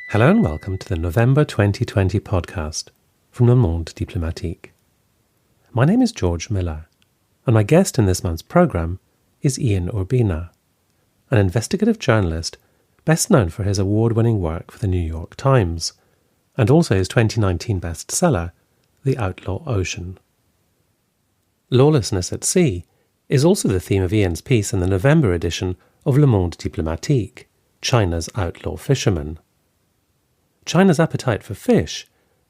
Hello and welcome to the November 2020 podcast from Le Monde Diplomatique. My name is George Miller, and my guest in this month's programme is Ian Urbina, an investigative journalist best known for his award-winning work for the New York Times, and also his 2019 bestseller, The Outlaw Ocean. Lawlessness at sea is also the theme of Ian's piece in the November edition of Le Monde Diplomatique, China's Outlaw Fishermen. China's appetite for fish,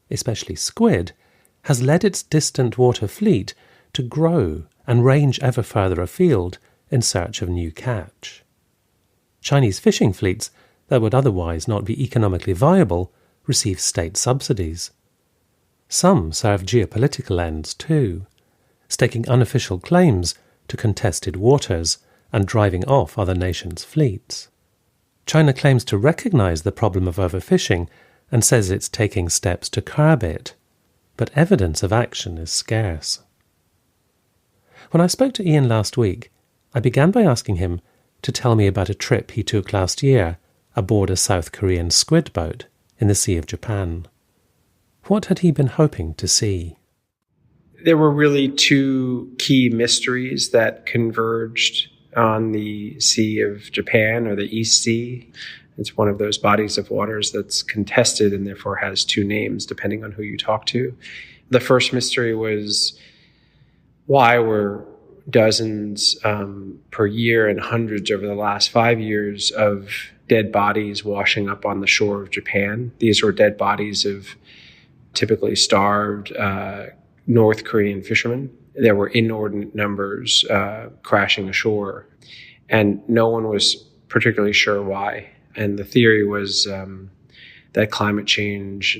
especially squid, has led its distant water fleet to grow and range ever further afield in search of new catch. Chinese fishing fleets that would otherwise not be economically viable receive state subsidies. Some serve geopolitical ends too, staking unofficial claims to contested waters and driving off other nations' fleets. China claims to recognize the problem of overfishing and says it's taking steps to curb it, but evidence of action is scarce. When I spoke to Ian last week, I began by asking him to tell me about a trip he took last year aboard a South Korean squid boat in the Sea of Japan. What had he been hoping to see? There were really two key mysteries that converged on the Sea of Japan, or the East Sea. It's one of those bodies of waters that's contested and therefore has two names depending on who you talk to. The first mystery was, why were dozens per year and hundreds over the last 5 years of dead bodies washing up on the shore of Japan? These were dead bodies of typically starved North Korean fishermen. There were inordinate numbers crashing ashore, and no one was particularly sure why. And the theory was that climate change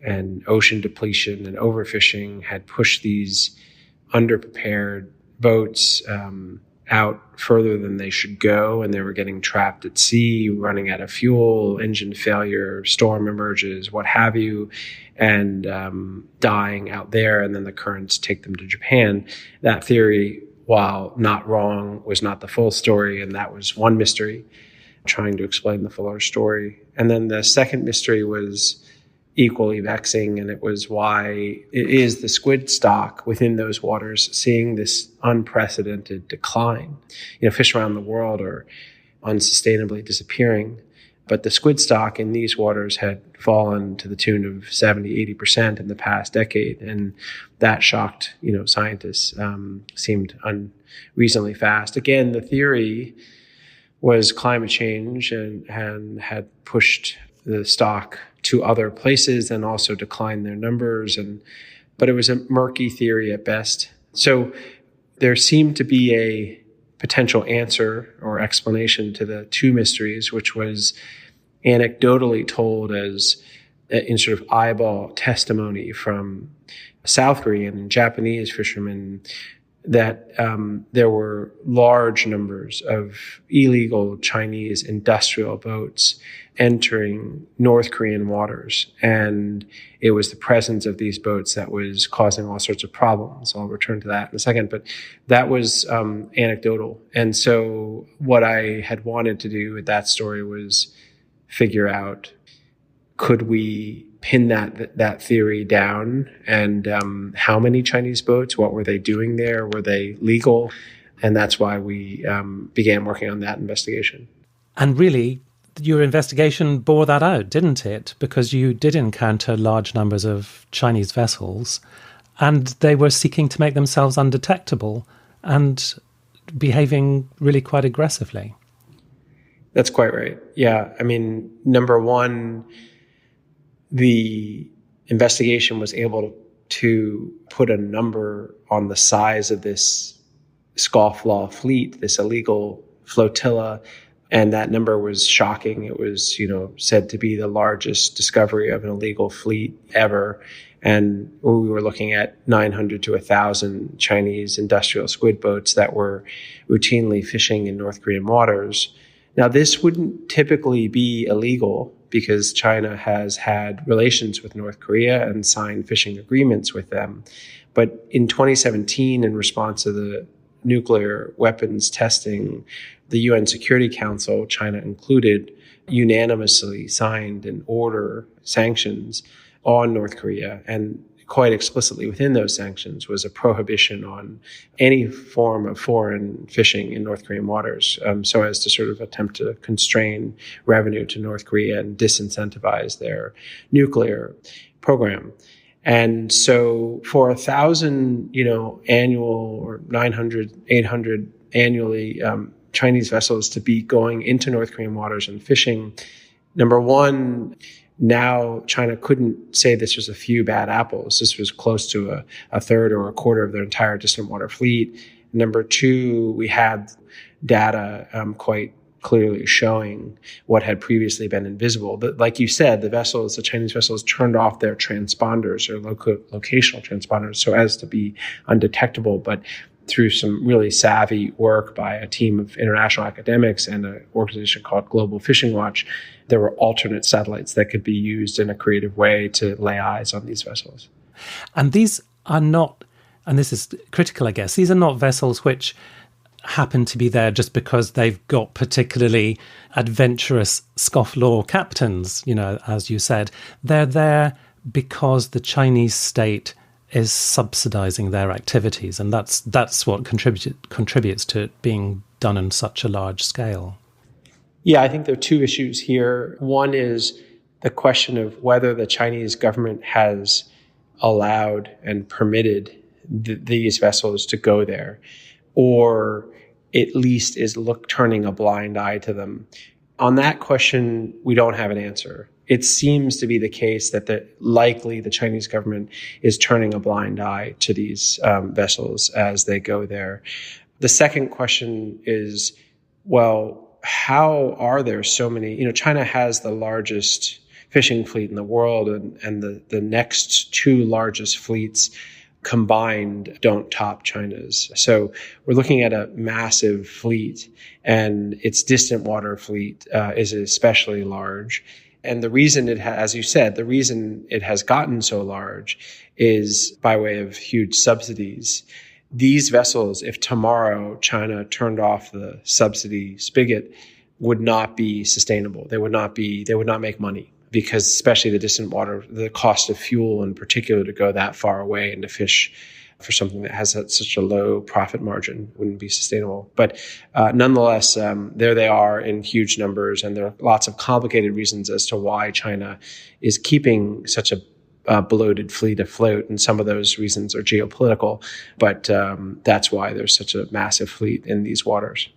and ocean depletion and overfishing had pushed these underprepared boats out further than they should go, and they were getting trapped at sea, running out of fuel, engine failure, storm emerges, what have you, and dying out there, and then the currents take them to Japan. That theory, while not wrong, was not the full story, and that was one mystery, trying to explain the fuller story. And then the second mystery was equally vexing, and it was why it is the squid stock within those waters seeing this unprecedented decline. Fish around the world are unsustainably disappearing, but the squid stock in these waters had fallen to the tune of 70-80% in the past decade, and that shocked scientists. Seemed unreasonably fast. Again, the theory was climate change and had pushed the stock to other places and also declined their numbers. But it was a murky theory at best. So there seemed to be a potential answer or explanation to the two mysteries, which was anecdotally told as in sort of eyeball testimony from South Korean and Japanese fishermen that there were large numbers of illegal Chinese industrial boats entering North Korean waters. And it was the presence of these boats that was causing all sorts of problems. I'll return to that in a second. But that was anecdotal. And so what I had wanted to do with that story was figure out, could we pin that theory down, and how many Chinese boats, what were they doing there, were they legal? And that's why we began working on that investigation. And really, your investigation bore that out, didn't it? Because you did encounter large numbers of Chinese vessels, and they were seeking to make themselves undetectable and behaving really quite aggressively. That's quite right. Yeah. I mean, number one, the investigation was able to put a number on the size of this scofflaw fleet, this illegal flotilla, and that number was shocking. It was, said to be the largest discovery of an illegal fleet ever. And we were looking at 900 to 1,000 Chinese industrial squid boats that were routinely fishing in North Korean waters. Now, this wouldn't typically be illegal because China has had relations with North Korea and signed fishing agreements with them. But in 2017, in response to the nuclear weapons testing, the UN Security Council, China included, unanimously signed and order sanctions on North Korea. And quite explicitly within those sanctions was a prohibition on any form of foreign fishing in North Korean waters, so as to sort of attempt to constrain revenue to North Korea and disincentivize their nuclear program. And so for 1,000, annual or 900, 800 annually Chinese vessels to be going into North Korean waters and fishing, number one, now China couldn't say this was a few bad apples. This was close to a third or a quarter of their entire distant water fleet. Number two, we had data quite clearly showing what had previously been invisible. But like you said, the Chinese vessels turned off their transponders or locational transponders so as to be undetectable. But through some really savvy work by a team of international academics and an organization called Global Fishing Watch, there were alternate satellites that could be used in a creative way to lay eyes on these vessels. And these are not, and this is critical, I guess, these are not vessels which happen to be there just because they've got particularly adventurous scofflaw captains, as you said. They're there because the Chinese state is subsidizing their activities, and that's what contributes to it being done on such a large scale. Yeah, I think there are two issues here. One is the question of whether the Chinese government has allowed and permitted these vessels to go there, or at least is turning a blind eye to them. On that question, we don't have an answer. It seems to be the case that likely the Chinese government is turning a blind eye to these vessels as they go there. The second question is, well, how are there so many? China has the largest fishing fleet in the world, and the next two largest fleets combined don't top China's. So we're looking at a massive fleet, and its distant water fleet is especially large. And the reason as you said, the reason it has gotten so large is by way of huge subsidies. These vessels, if tomorrow China turned off the subsidy spigot, would not be sustainable. They would not make money, because especially the distant water, the cost of fuel in particular to go that far away and to fish for something that has such a low profit margin wouldn't be sustainable. But nonetheless, there they are in huge numbers, and there are lots of complicated reasons as to why China is keeping such a bloated fleet afloat, and some of those reasons are geopolitical, but that's why there's such a massive fleet in these waters.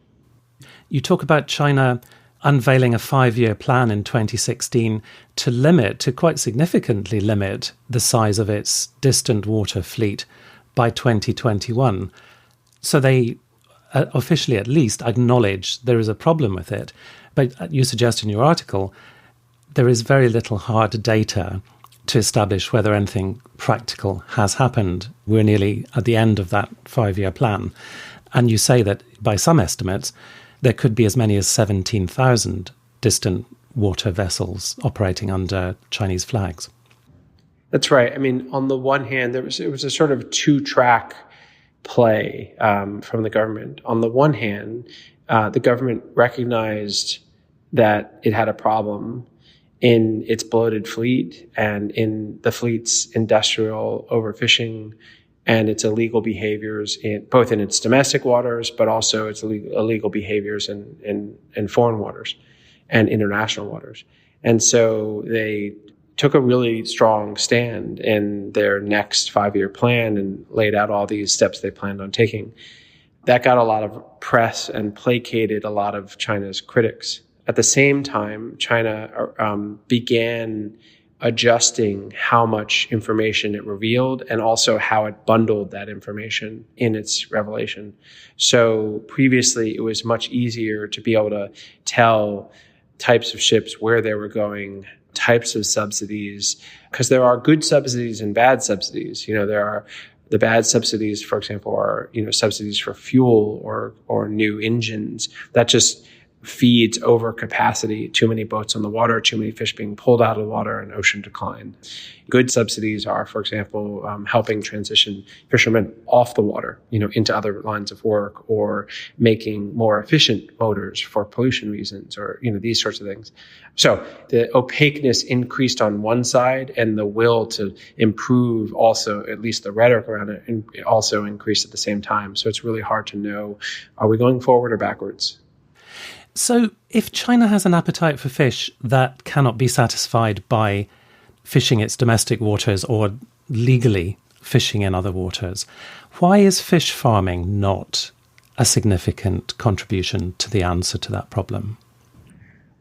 You talk about China unveiling a 5-year plan in 2016 to quite significantly limit the size of its distant water fleet by 2021. So they officially at least acknowledge there is a problem with it. But you suggest in your article there is very little hard data to establish whether anything practical has happened. We're nearly at the end of that 5-year plan. And you say that by some estimates, there could be as many as 17,000 distant water vessels operating under Chinese flags. That's right. I mean, on the one hand, it was a sort of two-track play from the government. On the one hand, the government recognized that it had a problem in its bloated fleet and in the fleet's industrial overfishing and its illegal behaviors both in its domestic waters, but also its illegal behaviors in foreign waters and international waters. And so they took a really strong stand in their next 5-year plan and laid out all these steps they planned on taking. That got a lot of press and placated a lot of China's critics. At the same time, China began adjusting how much information it revealed and also how it bundled that information in its revelation. So previously, it was much easier to be able to tell types of ships where they were going, types of subsidies, because there are good subsidies and bad subsidies. There are the bad subsidies, for example, are subsidies for fuel or new engines that just feeds over capacity, too many boats on the water, too many fish being pulled out of the water, and ocean decline. Good subsidies are, for example, helping transition fishermen off the water, into other lines of work, or making more efficient motors for pollution reasons, or, these sorts of things. So the opaqueness increased on one side, and the will to improve also, at least the rhetoric around it, also increased at the same time. So it's really hard to know, are we going forward or backwards? So if China has an appetite for fish that cannot be satisfied by fishing its domestic waters or legally fishing in other waters, why is fish farming not a significant contribution to the answer to that problem?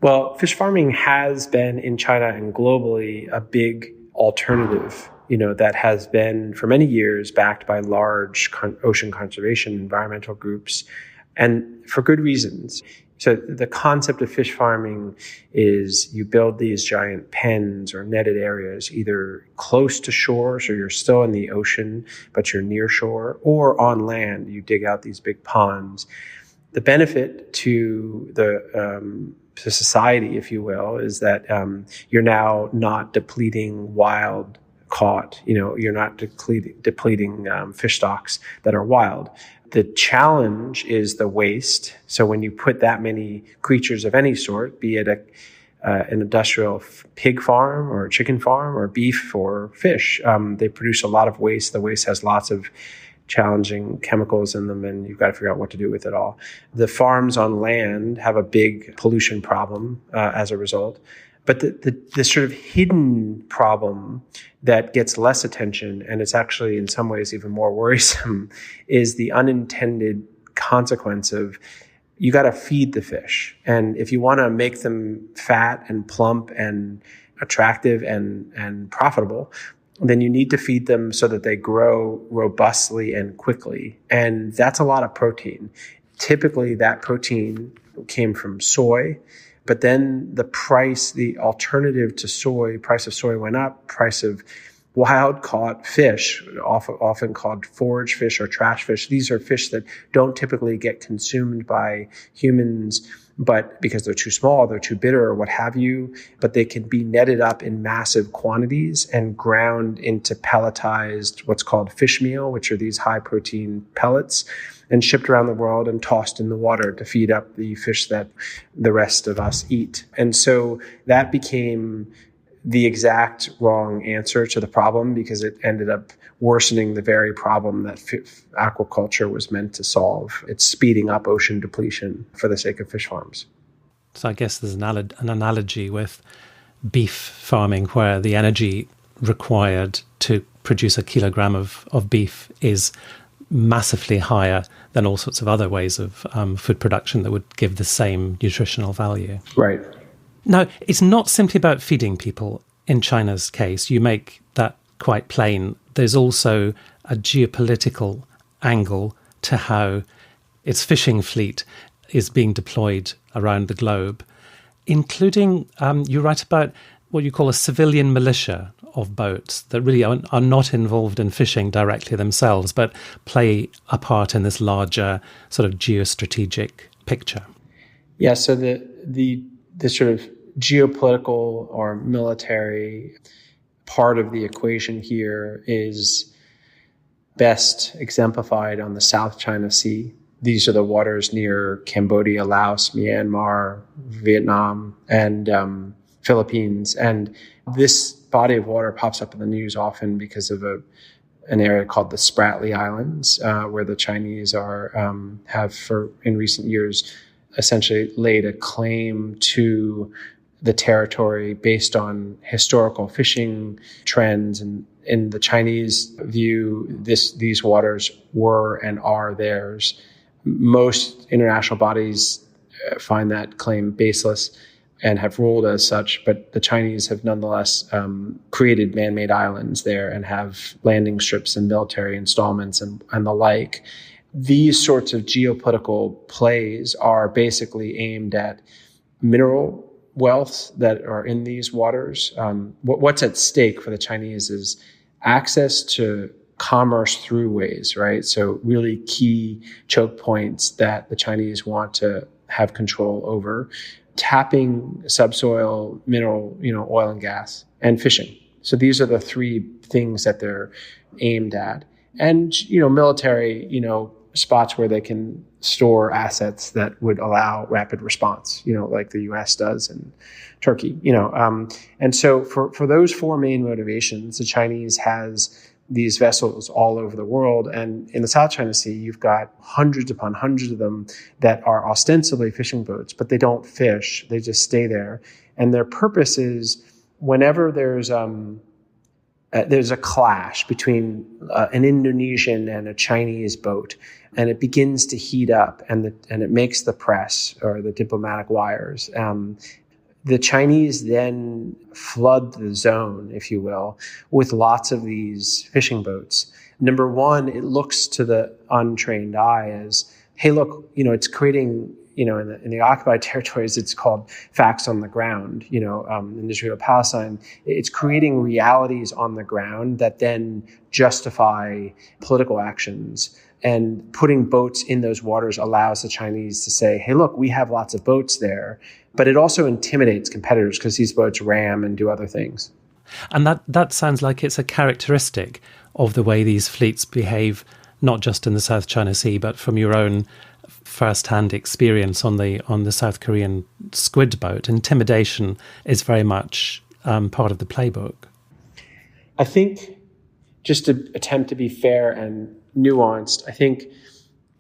Well, fish farming has been in China and globally a big alternative, that has been for many years backed by large ocean conservation environmental groups, and for good reasons. So the concept of fish farming is you build these giant pens or netted areas either close to shore, so you're still in the ocean, but you're near shore, or on land, you dig out these big ponds. The benefit to to society, if you will, is that you're now not depleting wild caught, you're not depleting fish stocks that are wild. The challenge is the waste. So when you put that many creatures of any sort, be it an industrial pig farm or a chicken farm or beef or fish, they produce a lot of waste. The waste has lots of challenging chemicals in them, and you've got to figure out what to do with it all. The farms on land have a big pollution problem as a result. But the sort of hidden problem that gets less attention, and it's actually in some ways even more worrisome, is the unintended consequence of you got to feed the fish. And if you want to make them fat and plump and attractive and profitable, then you need to feed them so that they grow robustly and quickly. And that's a lot of protein. Typically, that protein came from soy. But then the alternative to soy, price of soy went up, price of wild caught fish, often called forage fish or trash fish. These are fish that don't typically get consumed by humans, but because they're too small, they're too bitter or what have you, but they can be netted up in massive quantities and ground into pelletized, what's called fish meal, which are these high protein pellets, and shipped around the world and tossed in the water to feed up the fish that the rest of us eat. And so that became the exact wrong answer to the problem, because it ended up worsening the very problem that aquaculture was meant to solve. It's speeding up ocean depletion for the sake of fish farms. So I guess there's an analogy with beef farming, where the energy required to produce a kilogram of beef is massively higher than all sorts of other ways of food production that would give the same nutritional value. Right. Now, it's not simply about feeding people in China's case. You make that quite plain. There's also a geopolitical angle to how its fishing fleet is being deployed around the globe, including, you write about what you call a civilian militia of boats that really are not involved in fishing directly themselves, but play a part in this larger sort of geostrategic picture. Yeah, so the sort of geopolitical or military part of the equation here is best exemplified on the South China Sea. These are the waters near Cambodia, Laos, Myanmar, Vietnam, and Philippines. And this body of water pops up in the news often because of an area called the Spratly Islands, where the Chinese have in recent years essentially laid a claim to the territory based on historical fishing trends. And in the Chinese view, these waters were and are theirs. Most international bodies find that claim baseless and have ruled as such, but the Chinese have nonetheless created man-made islands there and have landing strips and military installments and the like. These sorts of geopolitical plays are basically aimed at mineral wealth that are in these waters. What's at stake for the Chinese is access to commerce throughways, right? So really key choke points that the Chinese want to have control over, tapping subsoil, mineral, oil and gas, and fishing. So these are the three things that they're aimed at. And, military, spots where they can store assets that would allow rapid response, like the U.S. does in Turkey, And so for those four main motivations, the Chinese has these vessels all over the world. And in the South China Sea, you've got hundreds upon hundreds of them that are ostensibly fishing boats, but they don't fish. They just stay there. And their purpose is whenever there's a clash between an Indonesian and a Chinese boat, and it begins to heat up, and it makes the press or the diplomatic wires. The Chinese then flood the zone, if you will, with lots of these fishing boats. Number one, it looks to the untrained eye as, hey, look, it's creating, in the occupied territories, it's called facts on the ground, in Israel-Palestine. It's creating realities on the ground that then justify political actions. And putting boats in those waters allows the Chinese to say, hey, look, we have lots of boats there. But it also intimidates competitors because these boats ram and do other things. And that sounds like it's a characteristic of the way these fleets behave, not just in the South China Sea, but from your own first-hand experience on the South Korean squid boat. Intimidation is very much part of the playbook. I think, just to attempt to be fair and nuanced, I think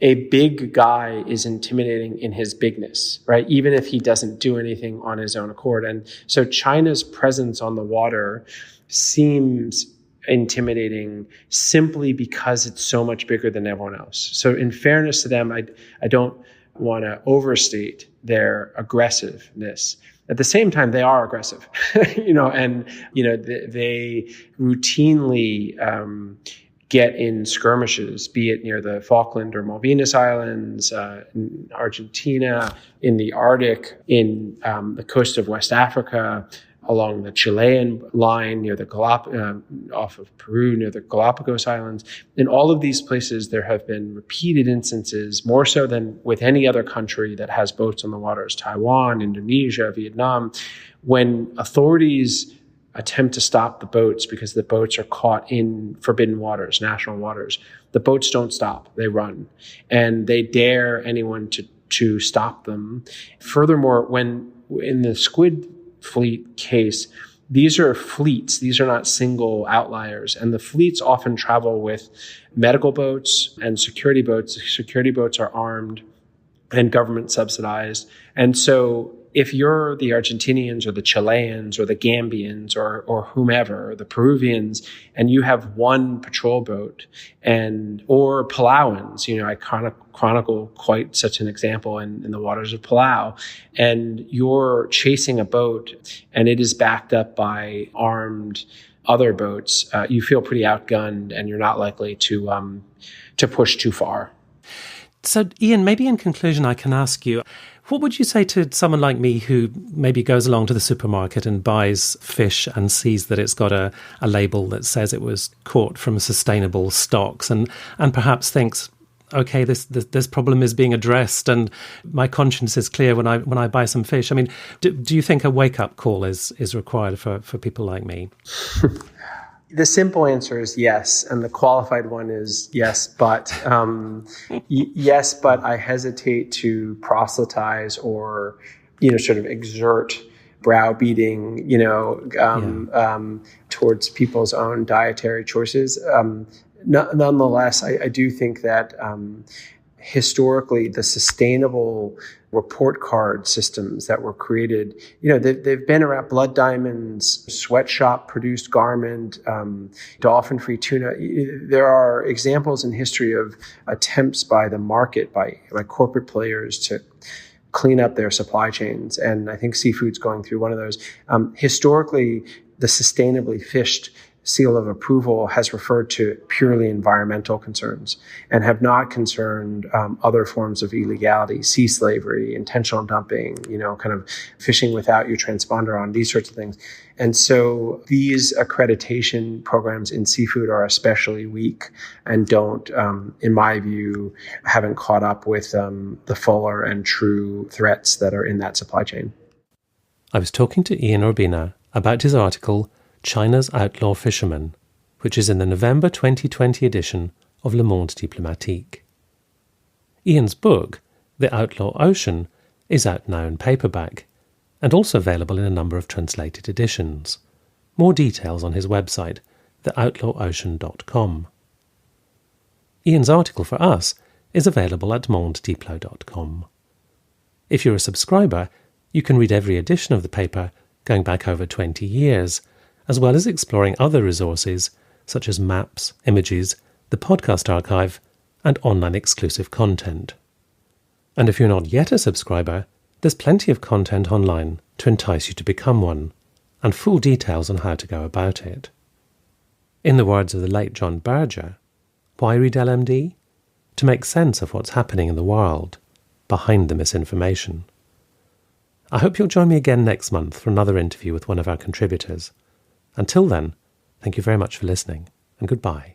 a big guy is intimidating in his bigness, right? Even if he doesn't do anything on his own accord. And so China's presence on the water seems intimidating simply because it's so much bigger than everyone else. So in fairness to them, I don't want to overstate their aggressiveness. At the same time, they are aggressive, they routinely get in skirmishes, be it near the Falkland or Malvinas Islands, in Argentina, in the Arctic, in the coast of West Africa, along the Chilean line near the off of Peru, near the Galapagos Islands. In all of these places, there have been repeated instances, more so than with any other country that has boats on the waters, Taiwan, Indonesia, Vietnam, when authorities attempt to stop the boats because the boats are caught in forbidden waters, national waters. The boats don't stop, they run. And they dare anyone to stop them. Furthermore, when in the squid fleet case, these are fleets. These are not single outliers. And the fleets often travel with medical boats and security boats. Security boats are armed and government subsidized. And so if you're the Argentinians or the Chileans or the Gambians or whomever, the Peruvians, and you have one patrol boat or Palauans, I chronicle quite such an example in the waters of Palau, and you're chasing a boat and it is backed up by armed other boats, you feel pretty outgunned and you're not likely to push too far. So, Ian, maybe in conclusion, I can ask you, what would you say to someone like me who maybe goes along to the supermarket and buys fish and sees that it's got a label that says it was caught from sustainable stocks and perhaps thinks, okay, this problem is being addressed and my conscience is clear when I buy some fish? I mean, do you think a wake-up call is required for people like me? The simple answer is yes, and the qualified one is yes, but yes, but I hesitate to proselytize or sort of exert browbeating towards people's own dietary choices. Nonetheless, I do think that historically the sustainable report card systems that were created, they've been around. Blood diamonds, sweatshop produced garment, dolphin-free tuna. There are examples in history of attempts by the market, by corporate players to clean up their supply chains. And I think seafood's going through one of those. Historically, the sustainably fished seal of approval has referred to purely environmental concerns and have not concerned other forms of illegality, sea slavery, intentional dumping, kind of fishing without your transponder on, these sorts of things. And so these accreditation programs in seafood are especially weak and don't, in my view, haven't caught up with the fuller and true threats that are in that supply chain. I was talking to Ian Urbina about his article, China's Outlaw Fishermen, which is in the November 2020 edition of Le Monde Diplomatique. Ian's book, The Outlaw Ocean, is out now in paperback and also available in a number of translated editions. More details on his website, theoutlawocean.com. Ian's article for us is available at mondediplo.com. If you're a subscriber, you can read every edition of the paper going back over 20 years, as well as exploring other resources such as maps, images, the podcast archive, and online exclusive content. And if you're not yet a subscriber, there's plenty of content online to entice you to become one, and full details on how to go about it. In the words of the late John Berger, why read LMD? To make sense of what's happening in the world, behind the misinformation. I hope you'll join me again next month for another interview with one of our contributors. Until then, thank you very much for listening, and goodbye.